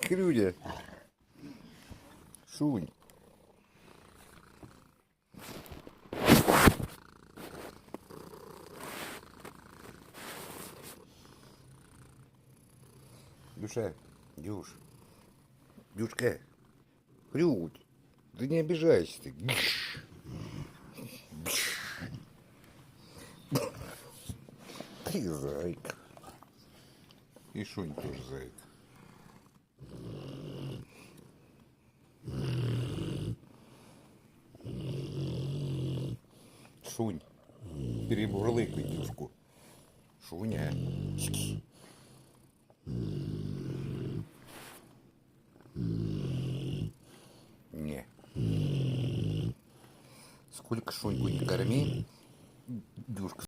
Крюня. Шунь. Душа, Дюш. Дюшка. Крють. Да не обижайся ты. Ты зайка. И Шунь тоже зайка. Шунь. Перемурлыкай Дюшку. Шуня. Не. Сколько Шуньку не корми, Дюшка